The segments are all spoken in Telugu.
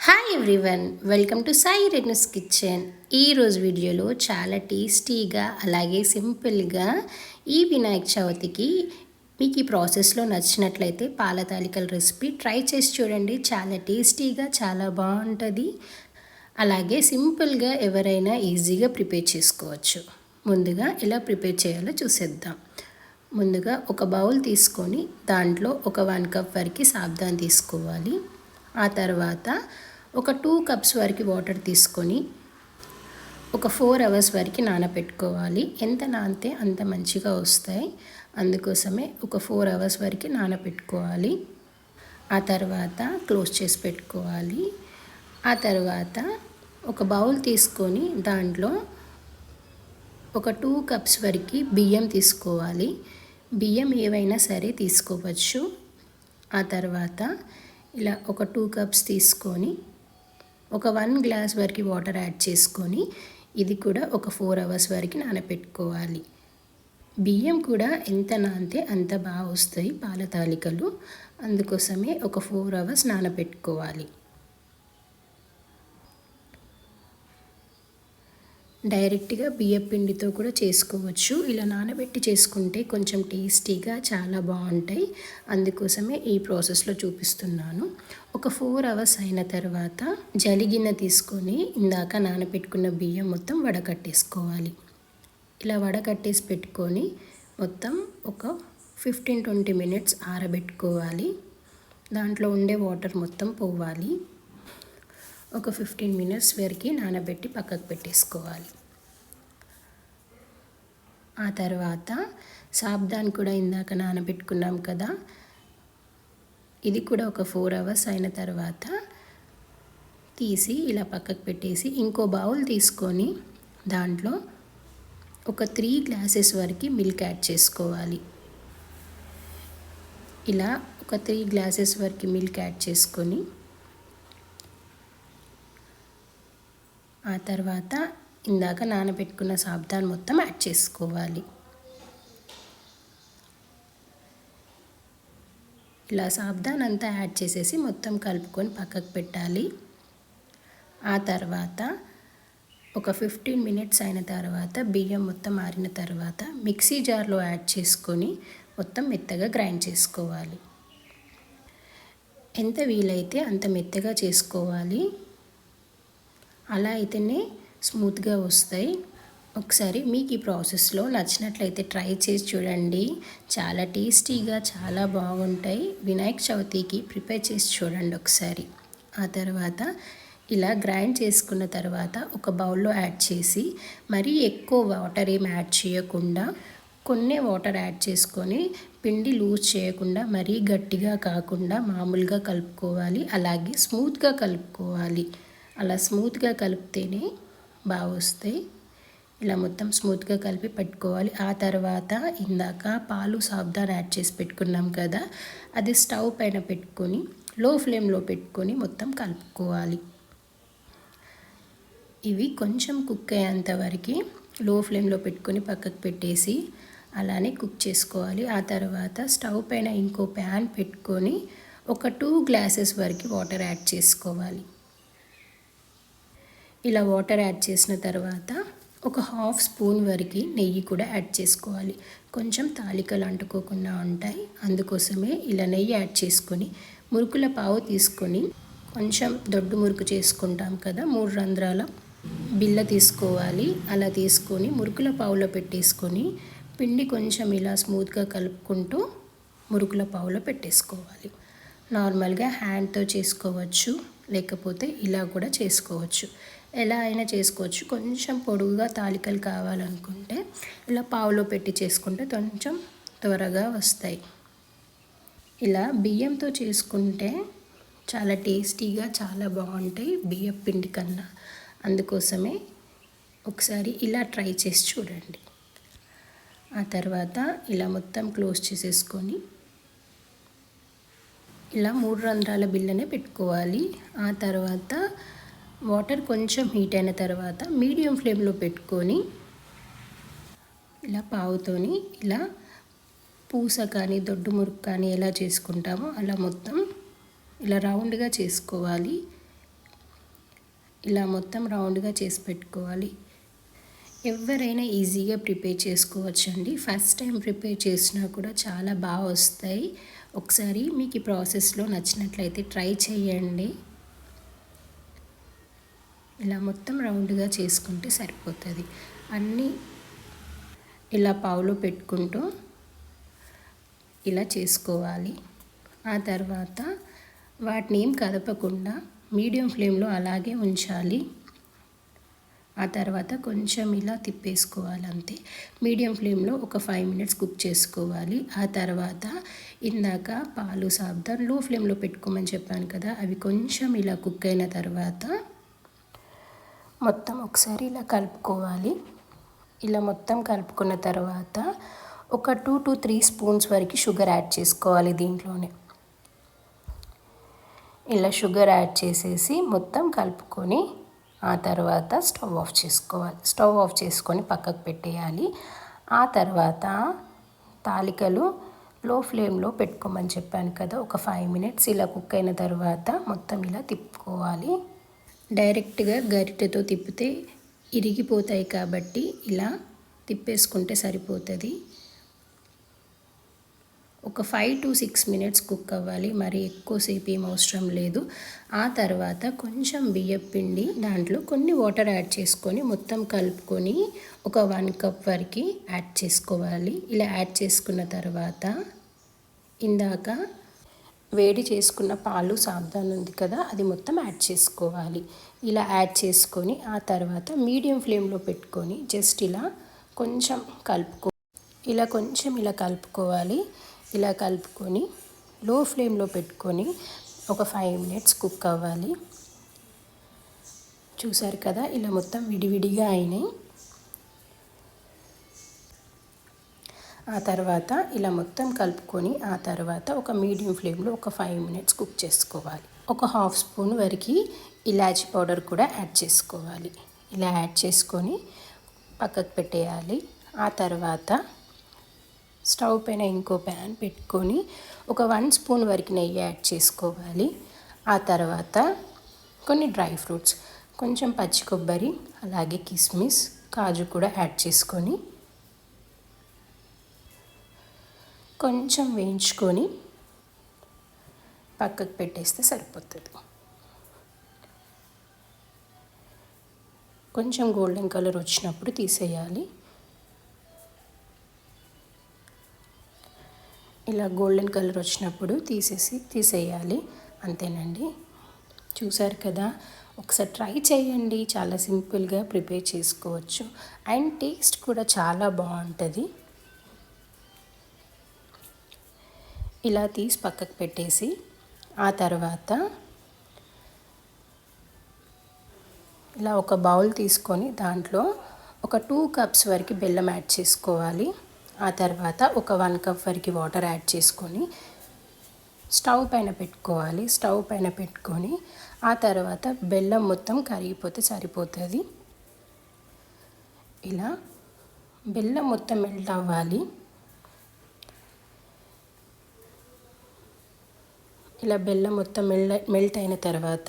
Hi everyone, welcome to Sai redness kitchen. ఈరోజు వీడియోలో చాలా టేస్టీగా అలాగే సింపుల్గా ఈ వినాయక చవితికి మీకు ఈ ప్రాసెస్లో నచ్చినట్లయితే పాల తాలికల రెసిపీ ట్రై చేసి చూడండి. చాలా టేస్టీగా చాలా బాగుంటుంది. అలాగే సింపుల్గా ఎవరైనా ఈజీగా ప్రిపేర్ చేసుకోవచ్చు. ముందుగా ఎలా ప్రిపేర్ చేయాలో చూసేద్దాం. ముందుగా ఒక బౌల్ తీసుకొని దాంట్లో ఒక 1 కప్ వరకు సాబ్దాన్ తీసుకోవాలి. ఆ తర్వాత ఒక 2 కప్స్ వరకు వాటర్ తీసుకొని ఒక 4 అవర్స్ వరకు నానబెట్టుకోవాలి. ఎంత నానితే అంత మంచిగా వస్తాయి. అందుకోసమే ఒక 4 అవర్స్ వరకు నానబెట్టుకోవాలి. ఆ తర్వాత క్లోజ్ చేసి పెట్టుకోవాలి. ఆ తర్వాత ఒక బౌల్ తీసుకొని దాంట్లో ఒక 2 కప్స్ వరకు బియ్యం తీసుకోవాలి. బియ్యం ఏవైనా సరే తీసుకోవచ్చు. ఆ తర్వాత ఇలా ఒక 2 కప్స్ తీసుకొని ఒక 1 గ్లాస్ వరకు వాటర్ యాడ్ చేసుకొని ఇది కూడా ఒక 4 అవర్స్ వరకు నానబెట్టుకోవాలి. బియ్యం కూడా ఎంత నానితే అంత బాగా వస్తాయి పాల తాలికలు. అందుకోసమే ఒక 4 అవర్స్ నానబెట్టుకోవాలి. డైరెక్ట్గా బియ్యం పిండితో కూడా చేసుకోవచ్చు. ఇలా నానబెట్టి చేసుకుంటే కొంచెం టేస్టీగా చాలా బాగుంటాయి. అందుకోసమే ఈ ప్రాసెస్లో చూపిస్తున్నాను. ఒక 4 అవర్స్ అయిన తర్వాత జలిగిన్నె తీసుకొని ఇందాక నానబెట్టుకున్న బియ్యం మొత్తం వడకట్టేసుకోవాలి. ఇలా వడకట్టేసి పెట్టుకొని మొత్తం ఒక 15-20 మినిట్స్ ఆరబెట్టుకోవాలి. దాంట్లో ఉండే వాటర్ మొత్తం పోవాలి. ఒక 15 మినిట్స్ వరకు నానబెట్టి పక్కకు పెట్టేసుకోవాలి. ఆ తర్వాత సాబ్దాన్ కూడా ఇందాక నానబెట్టుకున్నాం కదా, ఇది కూడా ఒక 4 అవర్స్ అయిన తర్వాత తీసి ఇలా పక్కకు పెట్టేసి ఇంకో బౌల్ తీసుకొని దాంట్లో ఒక 3 గ్లాసెస్ వరకు మిల్క్ యాడ్ చేసుకోవాలి. ఇలా ఒక 3 గ్లాసెస్ వరకు మిల్క్ యాడ్ చేసుకొని ఆ తర్వాత ఇందాక నానబెట్టుకున్న సాబ్దాన్ మొత్తం యాడ్ చేసుకోవాలి. ఇలా సాబ్దాన్ అంతా యాడ్ చేసేసి మొత్తం కలుపుకొని పక్కకు పెట్టాలి. ఆ తర్వాత ఒక 15 మినిట్స్ అయిన తర్వాత బియ్యం మొత్తం ఆరిన తర్వాత మిక్సీ జార్లో యాడ్ చేసుకొని మొత్తం మెత్తగా గ్రైండ్ చేసుకోవాలి. ఎంత వీలైతే అంత మెత్తగా చేసుకోవాలి. అలా అయితేనే స్మూత్గా వస్తాయి. ఒకసారి మీకు ఈ ప్రాసెస్లో నచ్చినట్లయితే ట్రై చేసి చూడండి. చాలా టేస్టీగా చాలా బాగుంటాయి. వినాయక చవితికి ప్రిపేర్ చేసి చూడండి ఒకసారి. ఆ తర్వాత ఇలా గ్రైండ్ చేసుకున్న తర్వాత ఒక బౌల్లో యాడ్ చేసి మరీ ఎక్కువ వాటర్ ఏం యాడ్ చేయకుండా కొన్ని వాటర్ యాడ్ చేసుకొని పిండి లూజ్ చేయకుండా మరీ గట్టిగా కాకుండా మామూలుగా కలుపుకోవాలి. అలాగే స్మూత్గా కలుపుకోవాలి. అలా స్మూత్గా కలిపితేనే బాగా వస్తాయి. ఇలా మొత్తం స్మూత్గా కలిపి పెట్టుకోవాలి. ఆ తర్వాత ఇందాక పాలు సాబ్దాన్ యాడ్ చేసి పెట్టుకున్నాం కదా, అది స్టవ్ పైన పెట్టుకొని లో ఫ్లేమ్లో పెట్టుకొని మొత్తం కలుపుకోవాలి. ఇవి కొంచెం కుక్ అయ్యేంత వరకు లో ఫ్లేమ్లో పెట్టుకొని పక్కకు పెట్టేసి అలానే కుక్ చేసుకోవాలి. ఆ తర్వాత స్టవ్ పైన ఇంకో ప్యాన్ పెట్టుకొని ఒక 2 గ్లాసెస్ వరకు వాటర్ యాడ్ చేసుకోవాలి. ఇలా వాటర్ యాడ్ చేసిన తర్వాత ఒక 1/2 స్పూన్ వరకు నెయ్యి కూడా యాడ్ చేసుకోవాలి. కొంచెం తాలికలు అంటుకోకుండా ఉంటాయి. అందుకోసమే ఇలా నెయ్యి యాడ్ చేసుకొని మురుకుల పావు తీసుకొని కొంచెం దొడ్డు మురుకు చేసుకుంటాం కదా, 3 రంధ్రాల బిళ్ళ తీసుకోవాలి. అలా తీసుకొని మురుకుల పావులో పెట్టేసుకొని పిండి కొంచెం ఇలా స్మూత్గా కలుపుకుంటూ మురుకుల పావులో పెట్టేసుకోవాలి. నార్మల్గా హ్యాండ్తో చేసుకోవచ్చు, లేకపోతే ఇలా కూడా చేసుకోవచ్చు. ఎలా అయినా చేసుకోవచ్చు. కొంచెం పొడుగుగా తాలికలు కావాలనుకుంటే ఇలా పావులో పెట్టి చేసుకుంటే కొంచెం త్వరగా వస్తాయి. ఇలా బియ్యంతో చేసుకుంటే చాలా టేస్టీగా చాలా బాగుంటాయి బియ్యం పిండి కన్నా. అందుకోసమే ఒకసారి ఇలా ట్రై చేసి చూడండి. ఆ తర్వాత ఇలా మొత్తం క్లోజ్ చేసేసుకొని ఇలా 3 రంధ్రాల బిళ్ళనే పెట్టుకోవాలి. ఆ తర్వాత వాటర్ కొంచెం హీట్ అయిన తర్వాత మీడియం ఫ్లేమ్లో పెట్టుకొని ఇలా పావుతోని ఇలా పూస కానీ దొడ్డు మురుకు కానీ ఎలా చేసుకుంటామో అలా మొత్తం ఇలా రౌండ్గా చేసుకోవాలి. ఇలా మొత్తం రౌండ్గా చేసి పెట్టుకోవాలి. ఎవరైనా ఈజీగా ప్రిపేర్ చేసుకోవచ్చండి. ఫస్ట్ టైం ప్రిపేర్ చేసినా కూడా చాలా బాగా వస్తాయి. ఒకసారి మీకు ఈ ప్రాసెస్లో నచ్చినట్లయితే ట్రై చేయండి. ఇలా మొత్తం రౌండ్గా చేసుకుంటే సరిపోతుంది. అన్నీ ఇలా పావులో పెట్టుకుంటూ ఇలా చేసుకోవాలి. ఆ తర్వాత వాటిని ఏం కదపకుండా మీడియం ఫ్లేమ్లో అలాగే ఉంచాలి. ఆ తర్వాత కొంచెం ఇలా తిప్పేసుకోవాలి అంతే. మీడియం ఫ్లేమ్లో ఒక 5 మినిట్స్ కుక్ చేసుకోవాలి. ఆ తర్వాత ఇందాక పాలు సాబ్దాన్ లో ఫ్లేమ్లో పెట్టుకోమని చెప్పాను కదా, అవి కొంచెం ఇలా కుక్ అయిన తర్వాత మొత్తం ఒకసారి ఇలా కలుపుకోవాలి. ఇలా మొత్తం కలుపుకున్న తర్వాత ఒక 2 to 3 స్పూన్స్ వరకు షుగర్ యాడ్ చేసుకోవాలి దీంట్లోనే. ఇలా షుగర్ యాడ్ చేసేసి మొత్తం కలుపుకొని ఆ తర్వాత స్టవ్ ఆఫ్ చేసుకోవాలి. స్టవ్ ఆఫ్ చేసుకొని పక్కకు పెట్టేయాలి. ఆ తర్వాత తాలికలు లో ఫ్లేమ్లో పెట్టుకోమని చెప్పాను కదా, ఒక 5 మినిట్స్ ఇలా కుక్ అయిన తర్వాత మొత్తం ఇలా తిప్పుకోవాలి. డైరెక్ట్గా గరిటెతో తిప్పితే ఇరిగిపోతాయి కాబట్టి ఇలా తిప్పేసుకుంటే సరిపోతుంది. ఒక 5 to 6 మినిట్స్ కుక్ అవ్వాలి. మరి ఎక్కువసేపు ఏం అవసరం లేదు. ఆ తర్వాత కొంచెం బియ్యం పిండి దాంట్లో కొన్ని వాటర్ యాడ్ చేసుకొని మొత్తం కలుపుకొని ఒక 1 కప్ వరకు యాడ్ చేసుకోవాలి. ఇలా యాడ్ చేసుకున్న తర్వాత ఇందాక వేడి చేసుకున్న పాలు సాబ్దాన్ ఉంది కదా, అది మొత్తం యాడ్ చేసుకోవాలి. ఇలా యాడ్ చేసుకొని ఆ తర్వాత మీడియం ఫ్లేమ్లో పెట్టుకొని జస్ట్ ఇలా కొంచెం కలుపుకోవాలి. ఇలా కలుపుకొని లో ఫ్లేమ్లో పెట్టుకొని ఒక 5 మినిట్స్ కుక్ అవ్వాలి. చూసారు కదా, ఇలా మొత్తం విడివిడిగా అయినాయి. ఆ తర్వాత ఇలా మొత్తం కలుపుకొని ఆ తర్వాత ఒక మీడియం ఫ్లేమ్లో ఒక 5 మినిట్స్ కుక్ చేసుకోవాలి. ఒక 1/2 స్పూన్ వరకు ఇలాచీ పౌడర్ కూడా యాడ్ చేసుకోవాలి. ఇలా యాడ్ చేసుకొని పక్కకు పెట్టేయాలి. ఆ తర్వాత స్టవ్ పైన ఇంకో ప్యాన్ పెట్టుకొని ఒక 1 స్పూన్ వరకు నెయ్యి యాడ్ చేసుకోవాలి. ఆ తర్వాత కొన్ని డ్రై ఫ్రూట్స్, కొంచెం పచ్చి కొబ్బరి, అలాగే కిస్మిస్, కాజు కూడా యాడ్ చేసుకొని కొంచెం వేయించుకొని పక్కకు పెట్టేస్తే సరిపోతుంది. కొంచెం గోల్డెన్ కలర్ వచ్చినప్పుడు తీసేయాలి. ఇలా గోల్డెన్ కలర్ వచ్చినప్పుడు తీసేయాలి. అంతేనండి. చూసారు కదా, ఒకసారి ట్రై చేయండి. చాలా సింపుల్గా ప్రిపేర్ చేసుకోవచ్చు అండ్ టేస్ట్ కూడా చాలా బాగుంటుంది. ఇలా తీసి పక్కకు పెట్టేసి ఆ తర్వాత ఇలా ఒక బౌల్ తీసుకొని దాంట్లో ఒక 2 కప్స్ వరకు బెల్లం యాడ్ చేసుకోవాలి. ఆ తర్వాత ఒక 1 కప్ వరకు వాటర్ యాడ్ చేసుకొని స్టవ్ పైన పెట్టుకోవాలి. స్టవ్ పైన పెట్టుకొని ఆ తర్వాత బెల్లం మొత్తం కరిగిపోతే సరిపోతుంది. ఇలా బెల్లం మొత్తం మెల్ట్ అవ్వాలి. ఇలా బెల్లం మొత్తం మెల్ట్ అయిన తర్వాత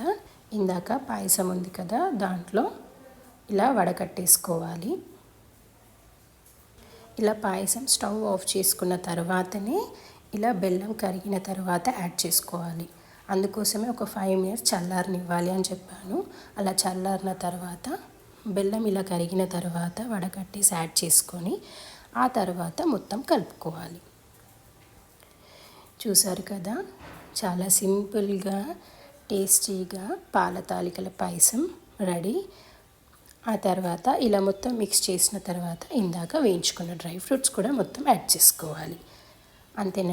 ఇందాక పాయసం ఉంది కదా, దాంట్లో ఇలా వడకట్టేసుకోవాలి. ఇలా పాయసం స్టవ్ ఆఫ్ చేసుకున్న తర్వాతనే ఇలా బెల్లం కరిగిన తర్వాత యాడ్ చేసుకోవాలి. అందుకోసమే ఒక 5 మినిట్స్ చల్లారనివ్వాలి అని చెప్పాను. అలా చల్లారిన తర్వాత బెల్లం ఇలా కరిగిన తర్వాత వడకట్టేసి యాడ్ చేసుకొని ఆ తర్వాత మొత్తం కలుపుకోవాలి. చూసారు కదా, చాలా సింపుల్గా టేస్టీగా పాల తాలికల పాయసం రెడీ. ఆ తర్వాత ఇలా మొత్తం మిక్స్ చేసిన తర్వాత ఇందాక వేయించుకున్న డ్రై ఫ్రూట్స్ కూడా మొత్తం యాడ్ చేసుకోవాలి. అంతేనండి.